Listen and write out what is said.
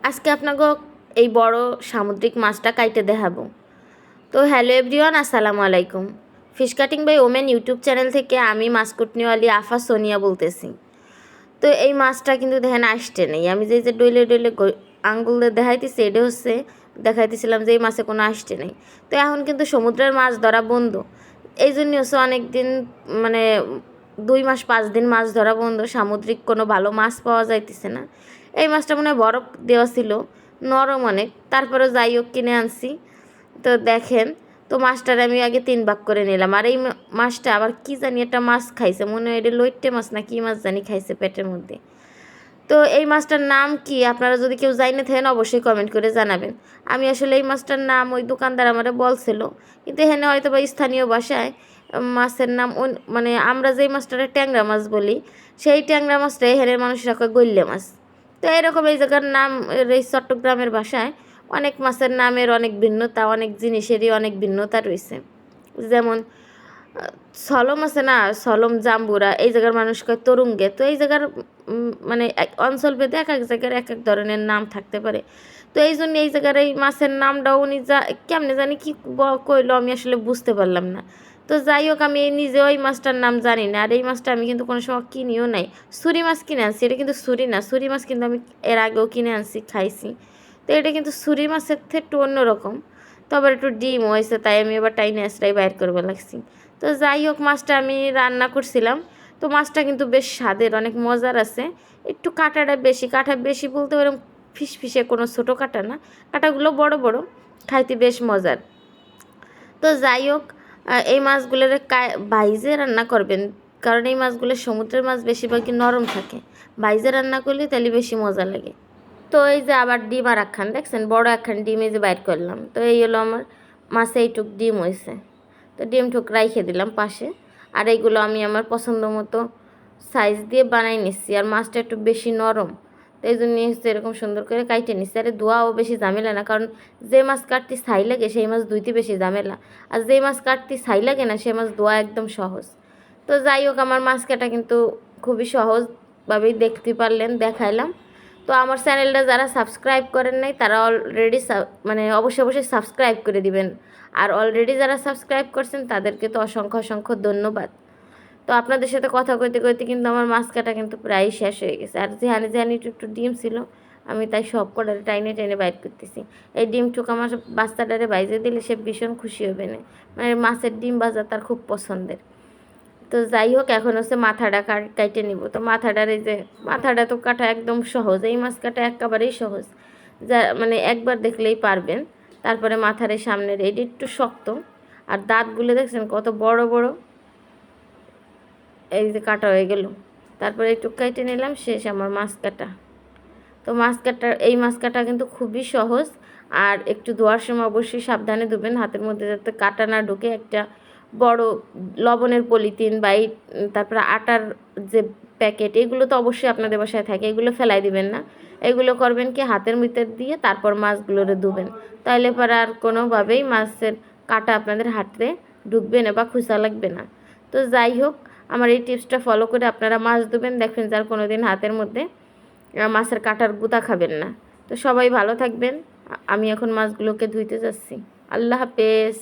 আজকে আপনাকে এই বড় সামুদ্রিক মাছটা কাইটে দেখাবো। তো হ্যালো এভরিওয়ান, আসসালামু আলাইকুম। Fish cutting by women YouTube channel থেকে আমি মাছ কুটনিওয়ালি আফা সোনিয়া বলতেছি। তো এই মাছটা কিন্তু দেখেন আসতে নেই, আমি যে যে ডইলে ডইলে আঙ্গুল দিয়ে দেখাইতেছি এটা হচ্ছে দেখাইতেছিলাম যে এই মাছে কোনো আসতে নেই। তো এখন কিন্তু সমুদ্রের মাছ ধরা বন্ধ, এই জন্য হচ্ছে অনেক দিন মানে 2 মাস 5 দিন মাছ ধরা বন্ধ, সামুদ্রিক কোনো ভালো মাছ পাওয়া যাইতেছে না। এই মাছটা মনে হয় বরফ দেওয়া ছিল, নরম অনেক, তারপরে যাই হোক কিনে আনছি। তো দেখেন, তো মাছটার আমি আগে 3 ভাগ করে নিলাম। আর এই মাছটা আবার কি জানি একটা মাছ খাইছে, মনে হয় এটা লইট্টে মাছ না কি মাছ জানি খাইছে পেটের মধ্যে। তো এই মাছটার নাম কি আপনারা যদি কেউ জাইনে থাকেন অবশ্যই কমেন্ট করে জানাবেন। আমি আসলে এই মাছটার নাম ওই দোকানদার আমারে বলছিল, কিন্তু এখানে হয়তো বা স্থানীয় ভাষায় মাছের নাম মানে আমরা যেই মাছটারে ট্যাংরা মাছ বলি, সেই ট্যাংরা মাছটা এখানের মানুষরা কয় গল্লে মাছ। তো এরকম এই জায়গার নাম, এই চট্টগ্রামের ভাষায় অনেক মাছের নামের অনেক ভিন্নতা, অনেক জিনিসেরই অনেক ভিন্নতা রয়েছে। যেমন সলম আছে না, সলম জাম্বুরা, এই জায়গার মানুষ কয় তরুঙ্গে। তো এই জায়গার মানে অঞ্চল ভেদে এক এক জায়গার এক এক ধরনের নাম থাকতে পারে। তো এই জন্য এই জায়গার এই মাছের নামটাও উনি কেমনে জানি কি কইলো আমি আসলে বুঝতে পারলাম না। তো যাই হোক, আমি নিজেও এই মাছটার নাম জানি না। আর এই মাছটা আমি কিন্তু কোনো সময় কিনিও নাই। ছুরি মাছ কিনে আনছি, এটা কিন্তু ছুরি না। ছুরি মাছ কিন্তু আমি এর আগেও কিনে আনছি, খাইছি। তো এটা কিন্তু ছুরি মাছের থেকে একটু অন্যরকম। তো আবার একটু ডিম হয়েছে, তাই আমি এবার টাইনে আসরাই বাইর করবো লাগছি। তো যাই হোক, মাছটা আমি রান্না করছিলাম। তো মাছটা কিন্তু বেশ স্বাদের, অনেক মজার আছে। একটু কাঁটাটা বেশি, কাঁটা বেশি বলতে পারলাম ফিসফিসে, কোনো ছোটো কাঁটা না, কাঁটাগুলো বড় বড়, খাইতে বেশ মজার। তো যাই হোক, এই মাছগুলোর ভাইজে রান্না করবেন, কারণ এই মাছগুলো সমুদ্রের মাছ বেশিরভাগই নরম থাকে। ভাইজে রান্না করলে তাহলে বেশি মজা লাগে। তো এই যে আবার ডিম আর একখান দেখছেন, বড় একখান ডিম এই যে বাইর করলাম। তো এই হলো আমার মাছে এইটুক ডিম হয়েছে। তো ডিম ঠুক রাইখে দিলাম পাশে। আর এইগুলো আমি আমার পছন্দ মতো সাইজ দিয়ে বানাই নিচ্ছি। আর মাছটা একটু বেশি নরম, তো এই জন্য এরকম সুন্দর করে কাইটে নিচ্ছি। আরে ধোয়াও বেশি ঝামেলা না, কারণ যে মাছ কাটতে ছাই লাগে সেই মাছ ধুইতে বেশি ঝামেলা, আর যে মাছ কাটতে ছাই লাগে না সেই মাছ ধোয়া একদম সহজ। তো যাই হোক, আমার মাছ কাটা কিন্তু খুবই সহজভাবেই দেখতে পারলেন, দেখাইলাম। তো আমার চ্যানেলটা যারা সাবস্ক্রাইব করেন নাই তারা অলরেডি মানে অবশ্যই অবশ্যই সাবস্ক্রাইব করে দিবেন। আর অলরেডি যারা সাবস্ক্রাইব করছেন তাদেরকে তো অসংখ্য অসংখ্য ধন্যবাদ। তো আপনাদের সাথে কথা কইতে কইতে কিন্তু আমার মাছ কাটা কিন্তু প্রায় শেষ হয়ে গেছে। আর যেখানে যেখানে একটু একটু ডিম ছিল আমি তাই সব কটারে টাইনে টাইনে বাইর করতেছি। এই ডিমটুকু আমার বাচ্চাটারে বাইজে দিলে সে ভীষণ খুশি হবে না, মানে মাছের ডিম ভাজা তার খুব পছন্দের। তো যাই হোক, এখন হচ্ছে মাথাটা কাটে নিব। তো মাথাটার এই যে মাথাটা তো কাটা একদম সহজ, এই মাছ কাটা একেবারেই সহজ, যা মানে একবার দেখলেই পারবেন। তারপরে মাথার এই সামনের এটি একটু শক্ত, আর দাঁতগুলো দেখছেন কত বড় বড়। এই যে কাটা হয়ে গেল, তারপরে একটু কেটে নিলাম, শেষ আমার মাছ কাটা। তো মাছ কাটা, এই মাছ কাটা কিন্তু খুবই সহজ। আর একটু ধোয়ার সময় অবশ্যই সাবধানে ধুবেন, হাতের মধ্যে যাতে কাটা না ঢুকে। একটা বড় লবণের পলিথিন বা এই তারপরে আটার যে প্যাকেট, এগুলো তো অবশ্যই আপনাদের বাসায় থাকে, এগুলো ফেলাই দিবেন না। এগুলো করবেন কি, হাতের ভিতর দিয়ে তারপর মাছগুলোরে ধুবেন, তাহলে পরে আর কোনোভাবেই মাছের কাটা আপনাদের হাতে ঢুকবে না বা খুঁচা লাগবে না। তো যাই হোক, আমার এই টিপসটা ফলো করে আপনারা মাছ ধুবেন, দেখবেন যার কোনো দিন হাতের মধ্যে মাছের কাটার গুঁতা খাবেন না। তো সবাই ভালো থাকবেন। আমি এখন মাছগুলোকে ধুইতে যাচ্ছি। আল্লাহ হাফেজ।